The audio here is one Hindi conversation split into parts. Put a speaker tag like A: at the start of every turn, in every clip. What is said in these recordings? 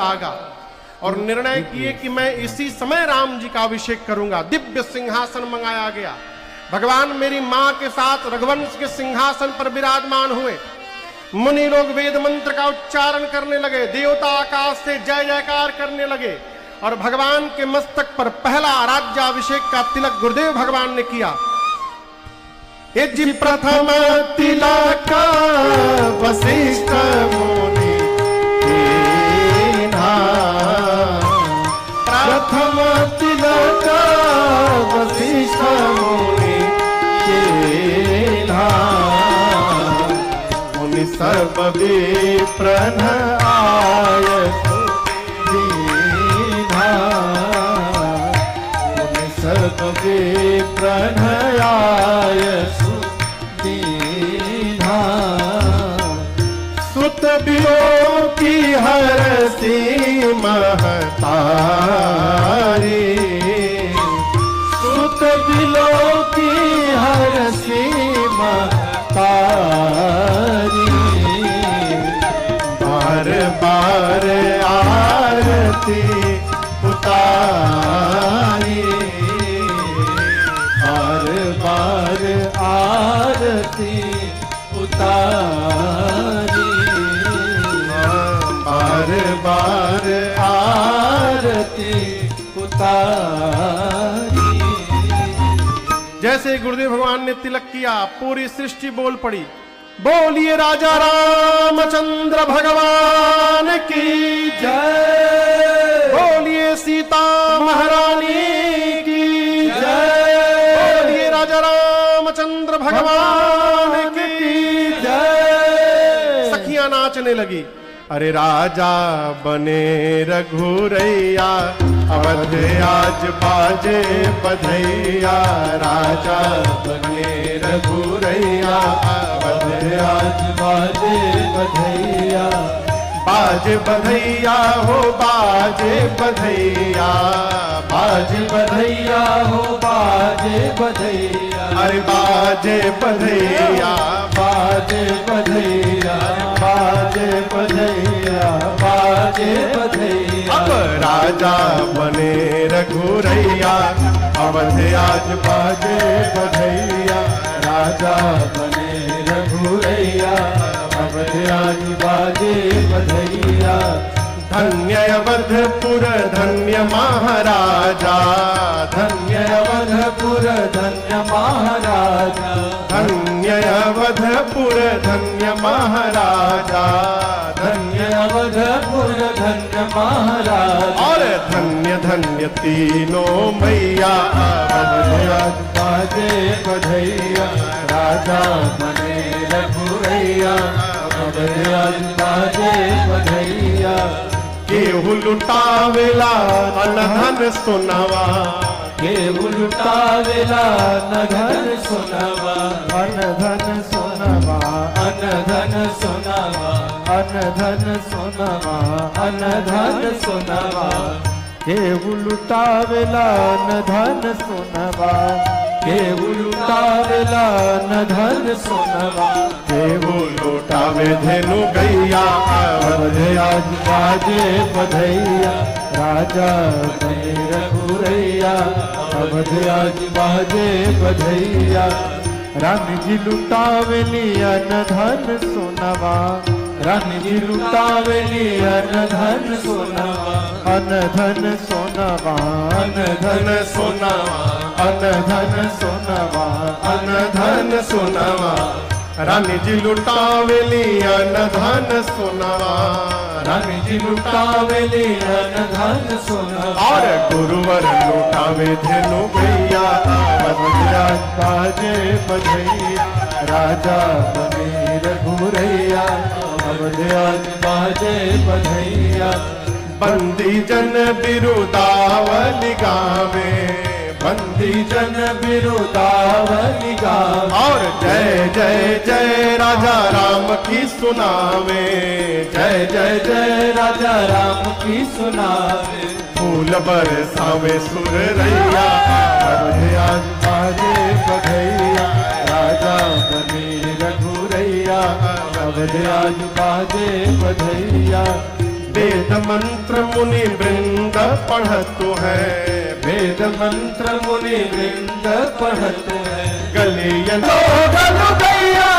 A: आगा और निर्णय किए कि मैं इसी समय राम जी का अभिषेक करूंगा। दिव्य सिंहासन मंगाया गया। भगवान मेरी मां के साथ रघुवंश के सिंहासन पर विराजमान हुए। मुनि लोग वेद मंत्र का उच्चारण करने लगे, देवता आकाश से जय जयकार करने लगे और भगवान के मस्तक पर पहला राज्याभिषेक का तिलक गुरुदेव भगवान ने किया। प्रथम तिलक वशिष्ठ मुनि कीन्हा, प्रथम तिलक वशिष्ठ मुनि कीन्हा, मुनि सर्व विप्रन आय दीन्हा, मुनि सर्व विप्रन आय दीन्हा, सुत विलोकी हरषि महतारी, सुत विलोकी हरषि महतारी, बार बार आरती उतारी, बार बार आरती उतारी, बार बार आरती उतारी। जैसे गुरुदेव भगवान ने तिलक किया, पूरी सृष्टि बोल पड़ी, बोलिए राजा रामचंद्र भगवान की जय, बोलिए सीता महारानी की जय, बोलिए राजा रामचंद्र भगवान की जय। सखियां नाचने लगी। अरे राजा बने रघुरैया, अवध आज बाजे बधैया, राजा बने रघुरैया, अवध आज बाजे बधैया, बाजे बधैया हो बाजे बधैया, बाजे बधैया हो बाजे बधैया, अरे बाजे बधैया, बाजे बधैया, बाजे बधैया, बाजे बधैया। अब राजा बने रघुरैया, अवध आज बाजे बधैया, राजा बने रघुरैया, अवध आज बाजे बधैया। धन्य अवधपुर धन्य महाराजा, धन्य अवधपुर धन्य महाराजा, धन्य अवधपुर धन्य महाराजा, धन्य अवधपुर धन्य महाराजा। और धन्य धन्य तीनों मैया, अवध आज बाजे बधैया, राजा बने रघुरैया, अवध आज बाजे बधैया। केहू लुटावेला अनधन सोनावा, केहू लुटावेला अनधन सोनावा, अनधन सोनावा, अनधन सोनावा, अनधन सोनावा, अनधन सोनावा। केहू लुटावेला अनधन सोनावा, केहू लुटावेला अनधन सोनावा, केहू लुटावे धेनु गैया, अवध आज बाजे बधैया, राजा बने रघुरैया, अवध आज बाजे बधैया। रानी जी लुटावेली अनधन सोनावा, रानी जी लुटावेली अनधन सोनावा, अनधन सोनावा, अनधन सोनावा, अनधन सोनावा, अनधन सोनावा। रानी जी लुटावेली अनधन सोनावा, रानी जी लुटावेली अनधन सोनावा। और गुरुवर लुटावे धेनु गैया, अवध आज बाजे बधैया, राजा बने रघुरैया, अवध आज बाजे बधैया। बंदी जन बिरुदावली गावे, बंदी जन बिरुदावली गावे। और जय जय जय राजा राम की सुनावे, जय जय जय राजा राम की सुनावे। फूल बरसावे सुररैया, अवध आज बाजे बधैया, राजा बने रघुरैया, अवध आज बाजे बधैया। वेद मंत्र मुनि वृंद पढ़तु है,
B: वेद मंत्र मुनि वृंद पढ़तु है।
A: गले
B: गलु गैया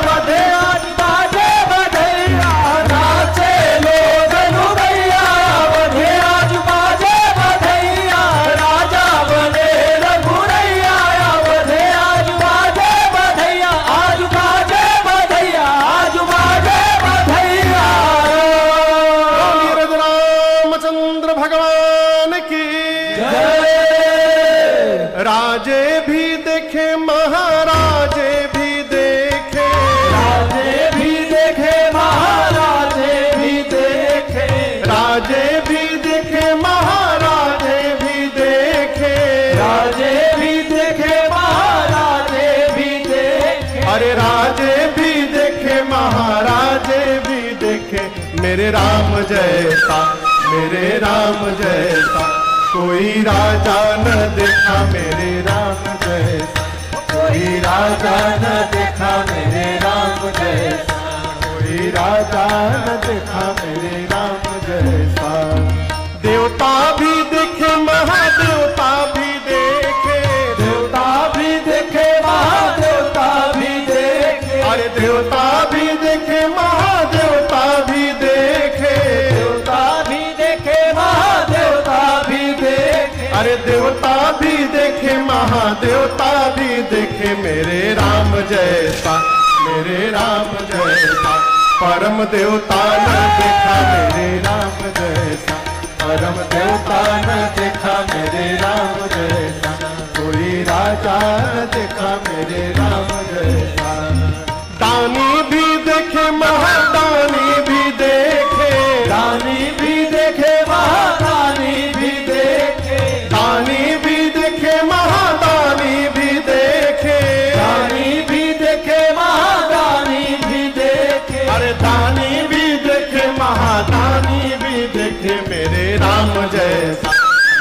B: बधे आज बाजे बधैया, नाचे लो गलु गैया बधे आज बाजे बधैया, राजा बने रघुरैया बधे आज बाजे बधैया, आज बाजे बधैया, आज बाजे बधैया।
A: रामचंद्र भगवान की
B: जय।
A: राजे भी देखे महाराजे भी देखे,
B: राजे भी देखे महाराजे भी देखे,
A: राजे भी देखे महाराजे भी देखे,
B: राजे भी देखे महाराजे भी देखे।
A: अरे राजे भी देखे महाराजे भी देखे, मेरे राम जैसा, मेरे राम जैसा कोई राजा न देखा, मेरे राम जैसा
B: कोई राजा न देखा मेरे राम जैसा,
A: कोई राजा न देखा, मेरे राम जैसा। देवता भी देखे महादेवता भी देखे,
B: देवता भी देखे महादेवता भी देखे,
A: अरे देवता भी देखे महादेवता भी देखे,
B: देवता भी देखे महादेवता भी देखे,
A: अरे देवता भी देखे महादेवता भी देखे, मेरे राम जैसा, मेरे राम जैसा परम देवता न देखा, मेरे राम जैसा परम देवता न देखा, मेरे राम जैसा कोई राजा न देखा, मेरे राम जैसा। दानी भी देखे महादानी भी देखे,
B: दानी भी देखे महादानी भी देखे,
A: दानी भी देखे महादानी भी देखे,
B: दानी भी देखे महादानी भी देखे,
A: अरे दानी भी देखे महादानी भी देखे, मेरे राम जैसा,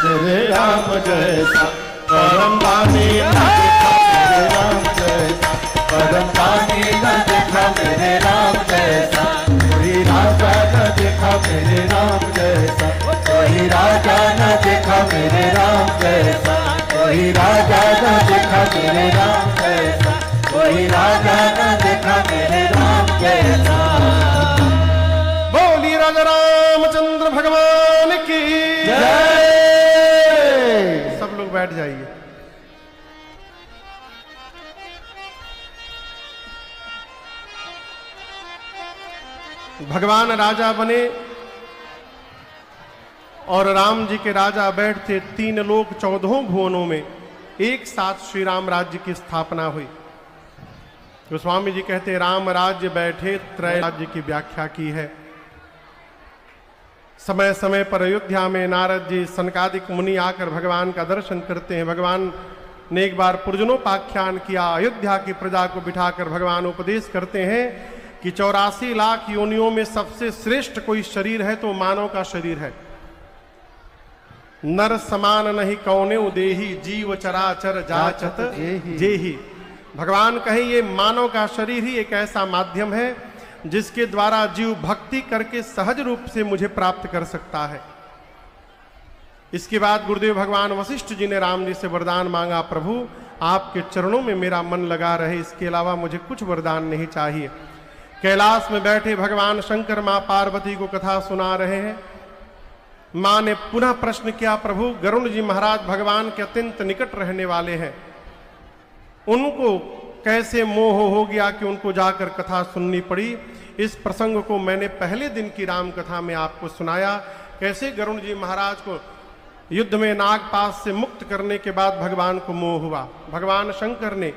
A: मेरे राम जैसा परम दानी न देखा, मेरे राम जैसा परम दानी न देखा, मेरे राम जैसा कोई राजा न देखा, मेरे राम जैसा कोई राजा न देखा, मेरे राम जैसा कोई राजा न देखा, मेरे राम जैसा कोई राजा न देखा, मेरे राम जैसा। बोली राजा रामचंद्र भगवान की
B: जय।
A: सब लोग बैठ जाइए। भगवान राजा बने और राम जी के राजा बैठते, 3 लोक 14 भुवनों में एक साथ श्री राम राज्य की स्थापना हुई। गोस्वामी जी कहते राम राज्य बैठे त्रय राज्य की व्याख्या की है। समय समय पर अयोध्या में नारद जी सनकादिक मुनि आकर भगवान का दर्शन करते हैं। भगवान ने एक बार पुरजनोपाख्यान किया, अयोध्या की प्रजा को बिठाकर भगवान उपदेश करते हैं कि 84 लाख योनियों में सबसे श्रेष्ठ कोई शरीर है तो मानव का शरीर है। नर समान नहीं कौने देही, जीव चराचर जाचत जेही। भगवान कहे ये मानव का शरीर ही एक ऐसा माध्यम है जिसके द्वारा जीव भक्ति करके सहज रूप से मुझे प्राप्त कर सकता है। इसके बाद गुरुदेव भगवान वशिष्ठ जी ने राम जी से वरदान मांगा, प्रभु आपके चरणों में मेरा मन लगा रहे, इसके अलावा मुझे कुछ वरदान नहीं चाहिए। कैलाश में बैठे भगवान शंकर मां पार्वती को कथा सुना रहे हैं। मां ने पुनः प्रश्न किया, प्रभु गरुण जी महाराज भगवान के अत्यंत निकट रहने वाले हैं, उनको कैसे मोह हो गया कि उनको जाकर कथा सुननी पड़ी। इस प्रसंग को मैंने पहले दिन की राम कथा में आपको सुनाया, कैसे गरुण जी महाराज को युद्ध में नागपाश से मुक्त करने के बाद भगवान को मोह हुआ। भगवान शंकर ने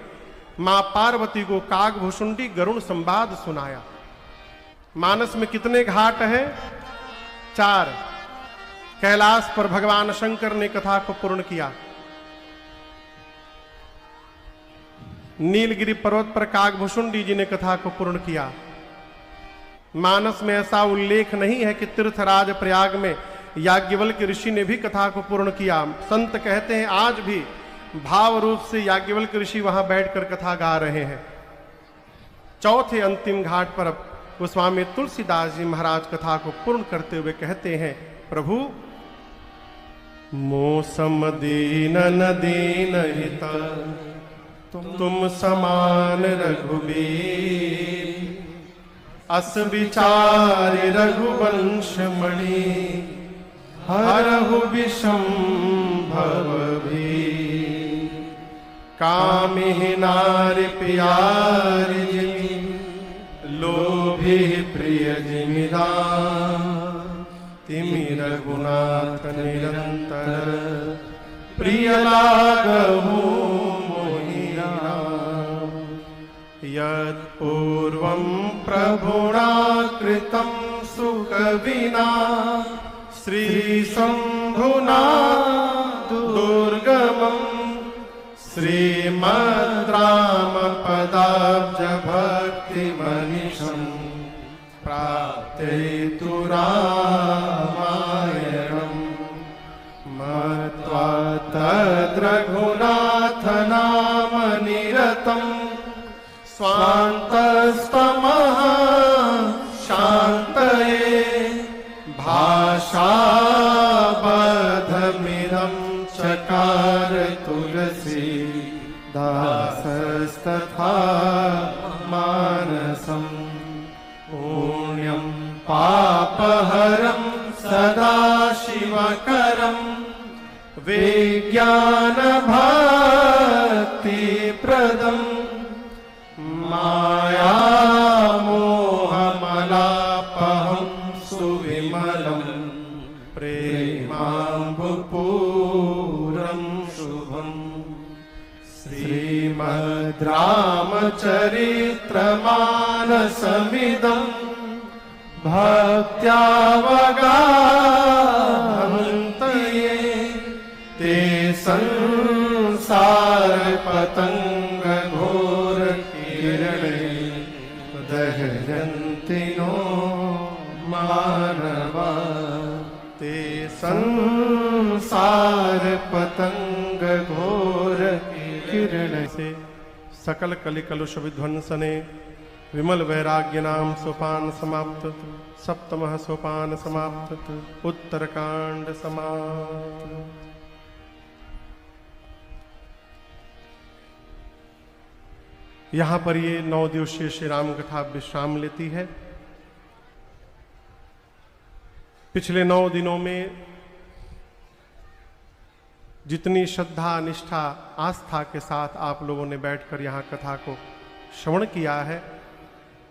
A: मां पार्वती को कागभूषुंडी गरुण संवाद सुनाया। मानस में कितने घाट हैं? 4। कैलाश पर भगवान शंकर ने कथा को पूर्ण किया। नीलगिरी पर्वत पर कागभूषुंडी जी ने कथा को पूर्ण किया। मानस में ऐसा उल्लेख नहीं है कि तीर्थराज प्रयाग में याज्ञवल्क्य ऋषि ने भी कथा को पूर्ण किया। संत कहते हैं आज भी भाव रूप से याज्ञवल्क्य ऋषि वहां बैठकर कथा गा रहे हैं। चौथे अंतिम घाट पर गोस्वामी तुलसीदास जी महाराज कथा को पूर्ण करते हुए कहते हैं, प्रभु मोसम दीनन दीन हित तुम समान रघुबीर, अस विचार रघुवंश मणि हरहु विषम भव भी, कामिहि नारि प्यारि जिमि लोभी प्रिय जिमिदान, तिमि रघुनाथ निरंतर प्रिय लागहु मोहि राम, यत् पूर्वं प्रभुणा कृतं सुकविना श्री शंभुना दुर्गमम्, श्रीमद् राम पदाब्ज भक्ति मनीषम् प्राप्ते तु रामायणम्, मत्वा तद्रघुनाथ नाम निरतम् स्वान्तस्तमः शान्तये, भाषाबद्धमिदं चकार तुलसी दासस्तथा मानसम्, पुण्यं पापहरं सदा शिवकरं विज्ञानभक्तिप्रदम्, मायामोहमलापहं सुविमलं प्रेमाम्बुपूरं शुभम्, श्रीमद् रामचरित्रमानसमिदं भक्त्यावगाहन्तये, ते संसार पतंग घोर किरणे दह्यन्ति नो मानवा, ते संसार पतंग घोर किरण से सकल कलिकलुष विध्वंसने, विमल वैराग्य नाम सोपान समाप्त, सप्तमः सोपान समाप्त, उत्तरकांड समाप्त। यहां पर ये 9 दिवसीय श्री राम कथा विश्राम लेती है। पिछले 9 दिनों में जितनी श्रद्धा निष्ठा आस्था के साथ आप लोगों ने बैठकर यहाँ कथा को श्रवण किया है,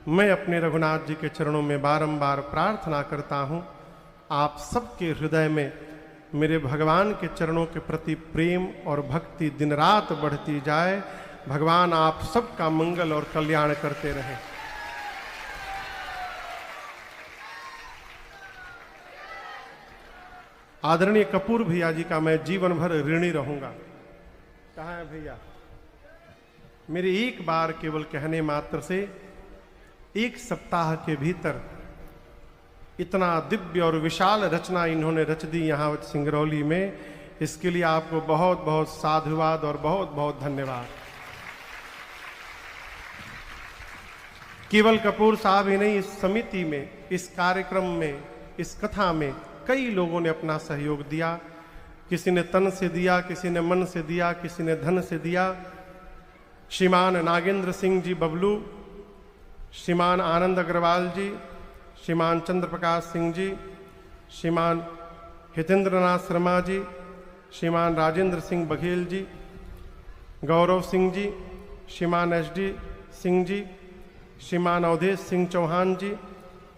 A: मैं अपने रघुनाथ जी के चरणों में बारंबार प्रार्थना करता हूँ, आप सबके हृदय में मेरे भगवान के चरणों के प्रति प्रेम और भक्ति दिन रात बढ़ती जाए। भगवान आप सबका मंगल और कल्याण करते रहे। आदरणीय कपूर भैया जी का मैं जीवन भर ऋणी रहूंगा। कहाँ है भैया? मेरे एक बार केवल कहने मात्र से 1 सप्ताह के भीतर इतना दिव्य और विशाल रचना इन्होंने रच दी यहाँ सिंगरौली में। इसके लिए आपको बहुत बहुत साधुवाद और बहुत बहुत धन्यवाद। केवल कपूर साहब ही नहीं, इस समिति में, इस कार्यक्रम में, इस कथा में कई लोगों ने अपना सहयोग दिया। किसी ने तन से दिया, किसी ने मन से दिया, किसी ने धन से दिया। श्रीमान नागेंद्र सिंह जी बबलू, श्रीमान आनंद अग्रवाल जी, श्रीमान चंद्र प्रकाश सिंह जी, श्रीमान हितेंद्रनाथ शर्मा जी, श्रीमान राजेंद्र सिंह बघेल जी, गौरव सिंह जी, श्रीमान SD सिंह जी, श्रीमान अवधेश सिंह चौहान जी,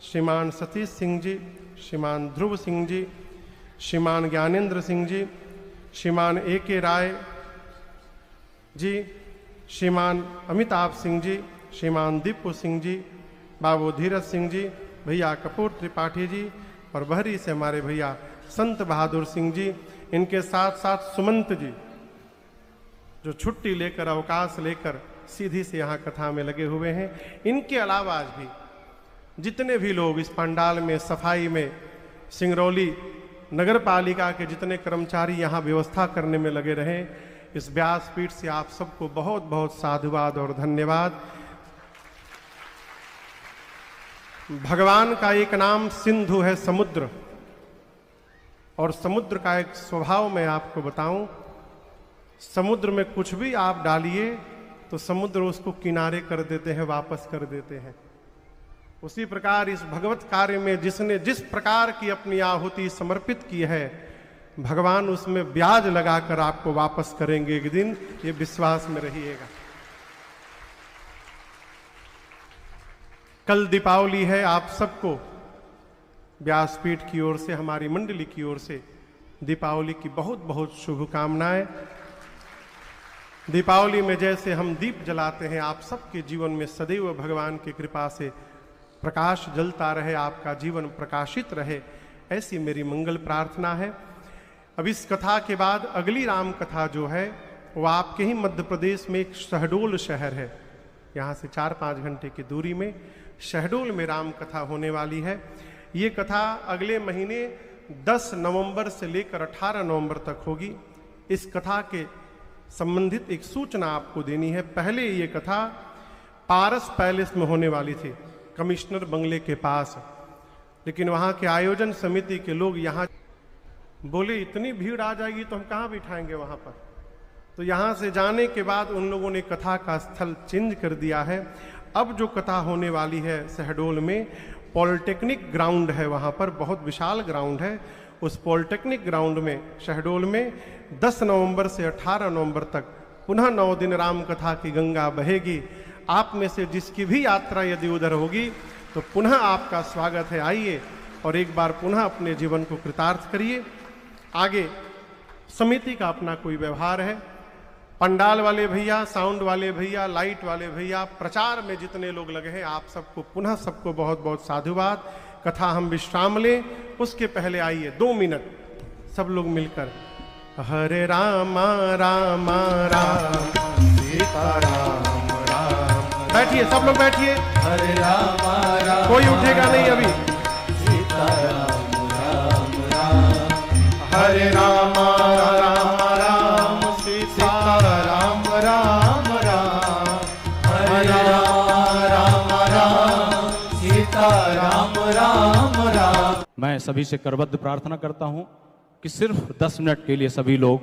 A: श्रीमान सतीश सिंह जी, श्रीमान ध्रुव सिंह जी, श्रीमान ज्ञानेंद्र सिंह जी, श्रीमान AK राय जी, श्रीमान अमिताभ सिंह जी, श्रीमान दीपू सिंह जी, बाबू धीरज सिंह जी, भैया कपूर त्रिपाठी जी और बहरी से हमारे भैया संत बहादुर सिंह जी। इनके साथ साथ सुमंत जी जो छुट्टी लेकर, अवकाश लेकर सीधी से यहाँ कथा में लगे हुए हैं। इनके अलावा आज भी जितने भी लोग इस पंडाल में, सफाई में, सिंगरौली नगर पालिका के जितने कर्मचारी यहाँ व्यवस्था करने में लगे रहे, इस व्यासपीठ से आप सबको बहुत बहुत साधुवाद और धन्यवाद। भगवान का एक नाम सिंधु है, समुद्र। और समुद्र का एक स्वभाव मैं आपको बताऊं, समुद्र में कुछ भी आप डालिए तो समुद्र उसको किनारे कर देते हैं, वापस कर देते हैं। उसी प्रकार इस भगवत कार्य में जिसने जिस प्रकार की अपनी आहुति समर्पित की है, भगवान उसमें ब्याज लगाकर आपको वापस करेंगे एक दिन, ये विश्वास में रहिएगा। कल दीपावली है, आप सबको व्यासपीठ की ओर से, हमारी मंडली की ओर से दीपावली की बहुत बहुत शुभकामनाएं। दीपावली में जैसे हम दीप जलाते हैं, आप सबके जीवन में सदैव भगवान की कृपा से प्रकाश जलता रहे, आपका जीवन प्रकाशित रहे, ऐसी मेरी मंगल प्रार्थना है। अब इस कथा के बाद अगली राम कथा जो है वो आपके ही मध्य प्रदेश में एक शहडोल शहर है, यहाँ से 4-5 घंटे की दूरी में शहडोल में राम कथा होने वाली है। ये कथा अगले महीने 10 नवंबर से लेकर 18 नवंबर तक होगी। इस कथा के संबंधित एक सूचना आपको देनी है। पहले ये कथा पारस पैलेस में होने वाली थी, कमिश्नर बंगले के पास, लेकिन वहाँ के आयोजन समिति के लोग यहाँ बोले इतनी भीड़ आ जाएगी तो हम कहाँ बिठाएंगे वहाँ पर, तो यहाँ से जाने के बाद उन लोगों ने कथा का स्थल चेंज कर दिया है। अब जो कथा होने वाली है शहडोल में, पॉलिटेक्निक ग्राउंड है, वहाँ पर बहुत विशाल ग्राउंड है। उस पॉलिटेक्निक ग्राउंड में शहडोल में 10 नवंबर से 18 नवंबर तक पुनः 9 दिन राम कथा की गंगा बहेगी। आप में से जिसकी भी यात्रा यदि उधर होगी तो पुनः आपका स्वागत है, आइए और एक बार पुनः अपने जीवन को कृतार्थ करिए। आगे समिति का अपना कोई व्यवहार है, पंडाल वाले भैया, साउंड वाले भैया, लाइट वाले भैया, प्रचार में जितने लोग लगे हैं, आप सबको पुनः सबको बहुत बहुत साधुवाद। कथा हम विश्राम लें, उसके पहले आइए 2 मिनट सब लोग मिलकर हरे राम राम राम सीता राम राम। बैठिए, सब लोग बैठिए।
B: हरे राम राम,
A: कोई उठेगा नहीं अभी।
B: सीता राम राम राम,
A: हरे राम राम राम सीता
B: राम राम राम, हरे राम राम राम, सीता राम राम राम।
C: मैं सभी से करबद्ध प्रार्थना करता हूं कि सिर्फ 10 मिनट के लिए सभी लोग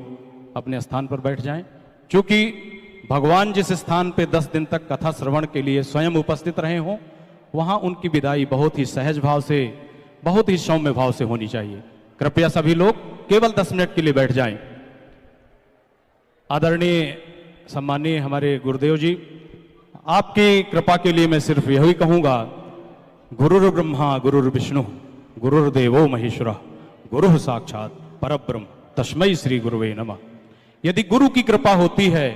C: अपने स्थान पर बैठ जाएं, क्योंकि भगवान जिस स्थान पे 10 दिन तक कथा श्रवण के लिए स्वयं उपस्थित रहे हों, वहां उनकी विदाई बहुत ही सहज भाव से, बहुत ही सौम्य भाव से होनी चाहिए। कृपया सभी लोग केवल 10 मिनट के लिए बैठ जाएं। आदरणीय सम्माननीय हमारे गुरुदेव जी, आपकी कृपा के लिए मैं सिर्फ यही कहूंगा, गुरुर् ब्रह्मा गुरुर्विष्णु गुरुर्देवो महेश्वरः गुरुः साक्षात परब्रह्म तस्मै श्री गुरुवे नमः। यदि गुरु की कृपा होती है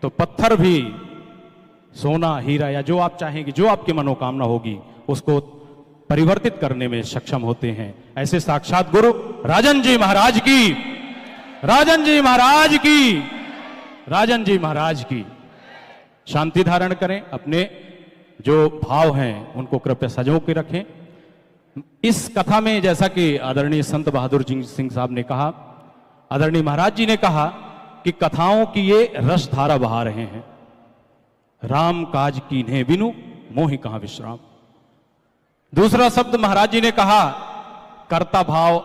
C: तो पत्थर भी सोना, हीरा या जो आप चाहेंगे, जो आपकी मनोकामना होगी, उसको परिवर्तित करने में सक्षम होते हैं। ऐसे साक्षात गुरु राजन जी महाराज की, राजन जी महाराज की, राजन जी महाराज की शांति धारण करें। अपने जो भाव हैं उनको कृपया सजो के रखें। इस कथा में जैसा कि आदरणीय संत बहादुर सिंह साहब ने कहा, आदरणीय महाराज जी ने कहा कि कथाओं की ये रस धारा बहा रहे हैं। राम काज कीन्हे बिनु मोहि कहां विश्राम। दूसरा शब्द महाराज जी ने कहा कर्ता भाव,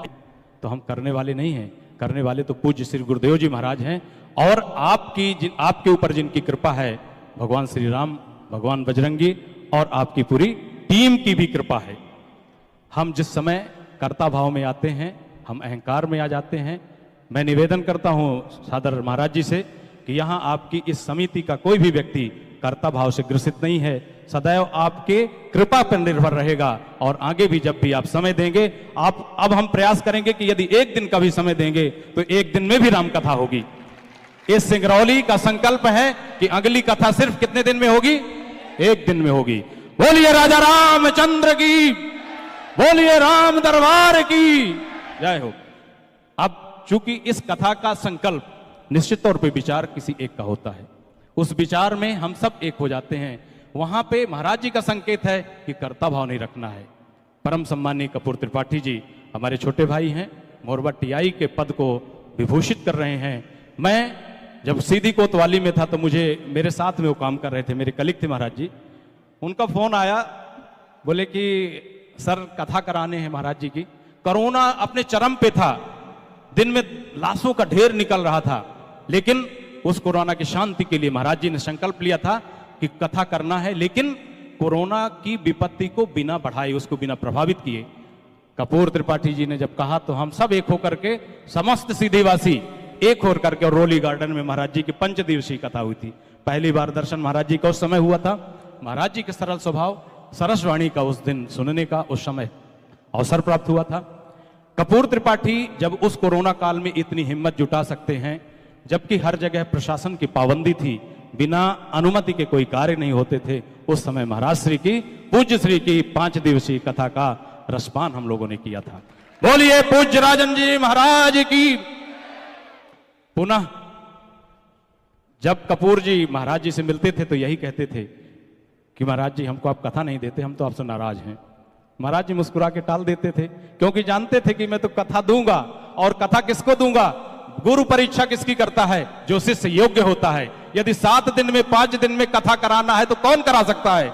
C: तो हम करने वाले नहीं हैं, करने वाले तो पूज्य श्री गुरुदेव जी महाराज हैं। और आपके ऊपर जिनकी कृपा है, भगवान श्री राम, भगवान बजरंगी और आपकी पूरी टीम की भी कृपा है। हम जिस समय कर्ता भाव में आते हैं, हम अहंकार में आ जाते हैं। मैं निवेदन करता हूं सादर महाराज जी से कि यहाँ आपकी इस समिति का कोई भी व्यक्ति कर्ता भाव से ग्रसित नहीं है, सदैव आपके कृपा पर निर्भर रहेगा। और आगे भी जब भी आप समय देंगे, अब हम प्रयास करेंगे कि यदि 1 दिन का भी समय देंगे तो 1 दिन में भी राम कथा होगी। इस सिंगरौली का संकल्प है कि अगली कथा सिर्फ कितने दिन में होगी? 1 दिन में होगी। बोलिए राजा रामचंद्र की, बोलिए राम दरबार की जय हो। अब चूंकि इस कथा का संकल्प निश्चित तौर पे विचार किसी एक का होता है, उस विचार में हम सब एक हो जाते हैं। वहां पे महाराज जी का संकेत है कि कर्ता भाव नहीं रखना है। परम सम्माननीय कपूर त्रिपाठी जी हमारे छोटे भाई हैं, मोरबा टीआई के पद को विभूषित कर रहे हैं। मैं जब सीधी कोतवाली में था तो मेरे साथ में वो काम कर रहे थे, मेरे कलीग थे महाराज जी। उनका फोन आया बोले कि सर कथा कराने हैं महाराज जी की। कोरोना अपने चरम पे था, दिन में लाशों का ढेर निकल रहा था, लेकिन उस कोरोना की शांति के लिए महाराज जी ने संकल्प लिया था कि कथा करना है, लेकिन कोरोना की विपत्ति को बिना बढ़ाए, उसको बिना प्रभावित किए। कपूर त्रिपाठी जी ने जब कहा तो हम सब एक होकर के, समस्त सीधीवासी एक होकर करके, और रोली गार्डन में महाराज जी की 5 दिवसीय कथा हुई थी। पहली बार दर्शन महाराज जी का उस समय हुआ था। महाराज जी के सरल स्वभाव, सरस वाणी का उस दिन सुनने का उस समय अवसर प्राप्त हुआ था। कपूर त्रिपाठी जब उस कोरोना काल में इतनी हिम्मत जुटा सकते हैं, जबकि हर जगह प्रशासन की पाबंदी थी, बिना अनुमति के कोई कार्य नहीं होते थे, उस समय महाराज श्री की, पूज्य श्री की 5 दिवसीय कथा का रसपान हम लोगों ने किया था। बोलिए पूज्य राजन जी महाराज की। पुनः जब कपूर जी महाराज जी से मिलते थे तो यही कहते थे कि महाराज जी हमको आप कथा नहीं देते, हम तो आपसे नाराज हैं। महाराज जी मुस्कुरा के टाल देते थे, क्योंकि जानते थे कि मैं तो कथा दूंगा, और कथा किसको दूंगा? गुरु परीक्षा किसकी करता है? जो शिष्य योग्य होता है। यदि 7 दिन में 5 दिन में कथा कराना है तो कौन करा सकता है?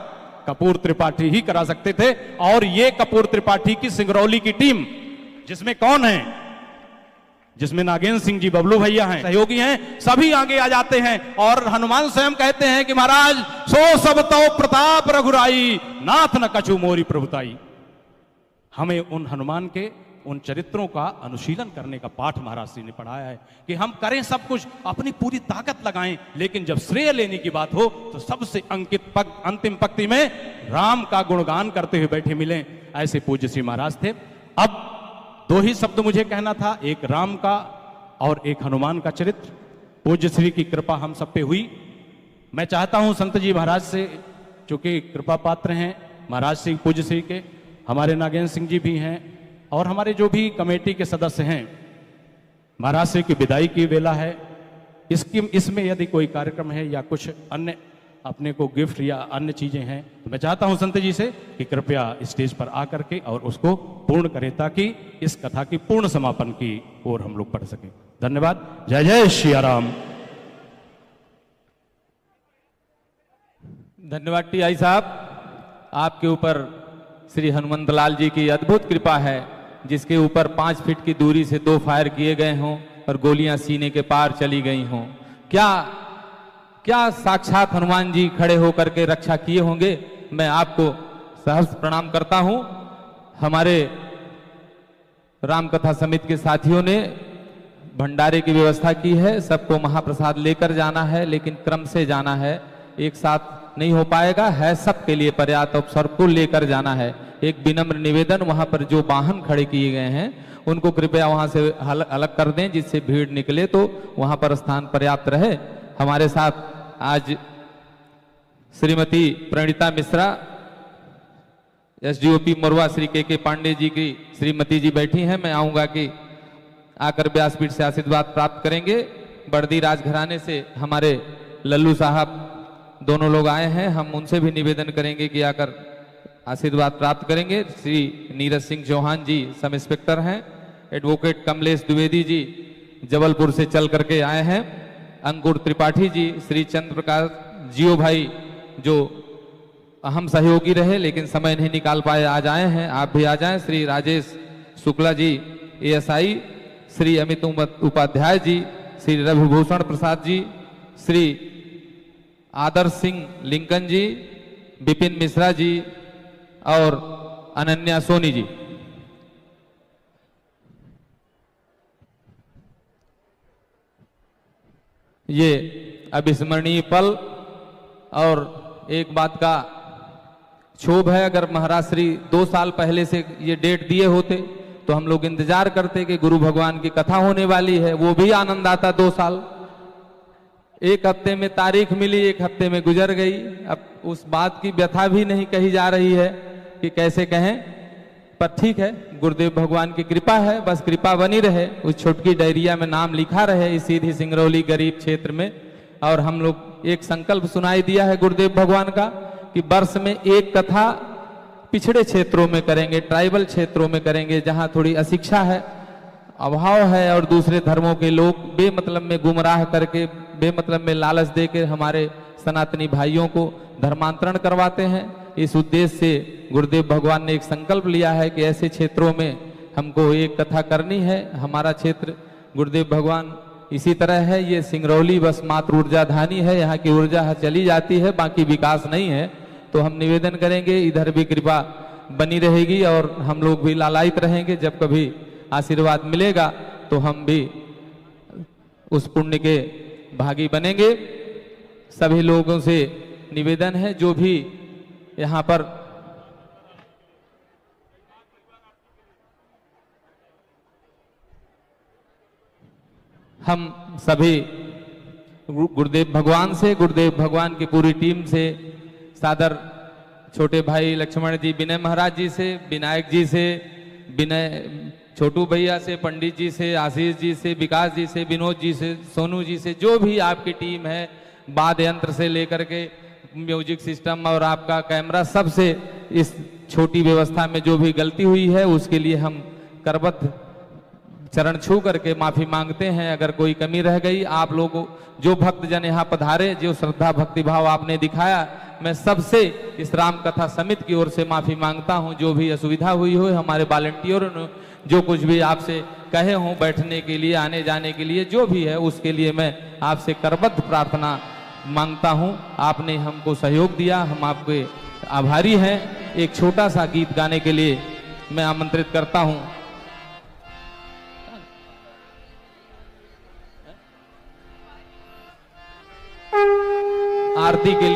C: कपूर त्रिपाठी ही करा सकते थे। और ये कपूर त्रिपाठी की सिंगरौली की टीम, जिसमें कौन है? जिसमें नागेंद्र सिंह जी बबलू भैया हैं, सहयोगी हैं, सभी आगे आ जाते हैं। और हनुमान स्वयं कहते हैं कि महाराज सो सब तो प्रताप रघुराई, नाथ न कछु मोरी प्रभुताई। हमें उन हनुमान के उन चरित्रों का अनुशीलन करने का पाठ महाराज श्री ने पढ़ाया है कि हम करें सब कुछ, अपनी पूरी ताकत लगाएं, लेकिन जब श्रेय लेने की बात हो तो सबसे अंतिम पंक्ति में राम का गुणगान करते हुए बैठे मिले। ऐसे पूज्य श्री महाराज थे। अब 2 ही शब्द मुझे कहना था, एक राम का और एक हनुमान का चरित्र। पूज्य श्री की कृपा हम सब पे हुई। मैं चाहता हूं संत जी महाराज से, चूंकि कृपा पात्र हैं महाराज श्री पूज्य श्री के, हमारे नागेंद्र सिंह जी भी हैं और हमारे जो भी कमेटी के सदस्य हैं, महाराज श्री की विदाई की वेला है। इसमें यदि कोई कार्यक्रम है या कुछ अन्य अपने को गिफ्ट या अन्य चीजें हैं, तो मैं चाहता हूं संत जी से कि कृपया स्टेज पर आकर के और उसको पूर्ण करें, ताकि इस कथा की पूर्ण समापन की ओर हम लोग बढ़ सकें। धन्यवाद। जय जय श्री राम।
D: धन्यवाद टीआई साहब, आपके ऊपर श्री हनुमंत लाल जी की अद्भुत कृपा है, जिसके ऊपर 5 फीट की दूरी से 2 फायर किए गए हों और गोलियां सीने के पार चली गई हों। क्या साक्षात हनुमान जी खड़े होकर के रक्षा किए होंगे। मैं आपको सहर्ष प्रणाम करता हूं। हमारे रामकथा समिति के साथियों ने भंडारे की व्यवस्था की है, सबको महाप्रसाद लेकर जाना है, लेकिन क्रम से जाना है, एक साथ नहीं हो पाएगा, है सबके लिए पर्याप्त, और सबको लेकर जाना है। एक विनम्र निवेदन, वहां पर जो वाहन खड़े किए गए हैं उनको कृपया वहां से अलग कर दें, जिससे भीड़ निकले तो वहां पर स्थान पर्याप्त रहे। हमारे साथ आज श्रीमती प्रणीता मिश्रा, एसडीओपी मोरवा श्री के पांडे जी की श्रीमती जी बैठी हैं। मैं आऊंगा कि आकर व्यासपीठ से आशीर्वाद प्राप्त करेंगे। बर्दी राजघराने से हमारे लल्लू साहब दोनों लोग आए हैं, हम उनसे भी निवेदन करेंगे कि आकर आशीर्वाद प्राप्त करेंगे। श्री नीरज सिंह चौहान जी सब इंस्पेक्टर हैं। एडवोकेट कमलेश द्विवेदी जी जबलपुर से चल करके आए हैं। अंकुर त्रिपाठी जी, श्री चंद्र प्रकाश जियो भाई जो अहम सहयोगी रहे लेकिन समय नहीं निकाल पाए, आज आए हैं, आप भी आ जाएं। श्री राजेश शुक्ला जी एएसआई, श्री अमित उपाध्याय जी, श्री रविभूषण प्रसाद जी, श्री आदर्श सिंह लिंकन जी, विपिन मिश्रा जी और अनन्या सोनी जी। ये अविस्मरणीय पल और एक बात का क्षोभ है, अगर महाराज श्री 2 साल पहले से ये डेट दिए होते तो हम लोग इंतजार करते कि गुरु भगवान की कथा होने वाली है, वो भी आनंद आता। 2 साल, 1 हफ्ते में तारीख मिली, 1 हफ्ते में गुजर गई। अब उस बात की व्यथा भी नहीं कही जा रही है कि कैसे कहें, पर ठीक है, गुरुदेव भगवान की कृपा है, बस कृपा बनी रहे, उस छोटकी डायरिया में नाम लिखा रहे इस सीधी सिंगरौली गरीब क्षेत्र में। और हम लोग एक संकल्प सुनाई दिया है गुरुदेव भगवान का कि वर्ष में 1 कथा पिछड़े क्षेत्रों में करेंगे, ट्राइबल क्षेत्रों में करेंगे, जहां थोड़ी अशिक्षा है, अभाव है और दूसरे धर्मों के लोग बेमतलब में गुमराह करके, बेमतलब में लालच देकर हमारे सनातनी भाइयों को धर्मांतरण करवाते हैं। इस उद्देश्य से गुरुदेव भगवान ने एक संकल्प लिया है कि ऐसे क्षेत्रों में हमको एक कथा करनी है। हमारा क्षेत्र गुरुदेव भगवान इसी तरह है, ये सिंगरौली बस मात्र ऊर्जा धानी है, यहाँ की ऊर्जा चली जाती है, बाकी विकास नहीं है। तो हम निवेदन करेंगे इधर भी कृपा बनी रहेगी और हम लोग भी लालायित रहेंगे। जब कभी आशीर्वाद मिलेगा तो हम भी उस पुण्य के भागी बनेंगे। सभी लोगों से निवेदन है जो भी यहाँ पर हम सभी गुरुदेव भगवान से, गुरुदेव भगवान की पूरी टीम से, सादर छोटे भाई लक्ष्मण जी, विनय महाराज जी से, विनायक जी से, विनय छोटू भैया से, पंडित जी से, आशीष जी से, विकास जी से, विनोद जी से, सोनू जी से, जो भी आपकी टीम है, वाद्य यंत्र से लेकर के म्यूजिक सिस्टम और आपका कैमरा, सबसे इस छोटी व्यवस्था में जो भी गलती हुई है उसके लिए हम करबद्ध चरण छू करके माफी मांगते हैं। अगर कोई कमी रह गई, आप लोग जो भक्तजन यहाँ पधारे, जो श्रद्धा भक्ति भाव आपने दिखाया, मैं सबसे इस राम कथा समिति की ओर से माफी मांगता हूँ। जो भी असुविधा हुई हो, हमारे वॉलंटियरों ने जो कुछ भी आपसे कहे हों बैठने के लिए, आने जाने के लिए, जो भी है उसके लिए मैं आपसे करबद्ध प्रार्थना मांगता हूँ। आपने हमको सहयोग दिया, हम आपके आभारी हैं। एक छोटा सा गीत गाने के लिए मैं आमंत्रित करता हूँ। आरती के लिए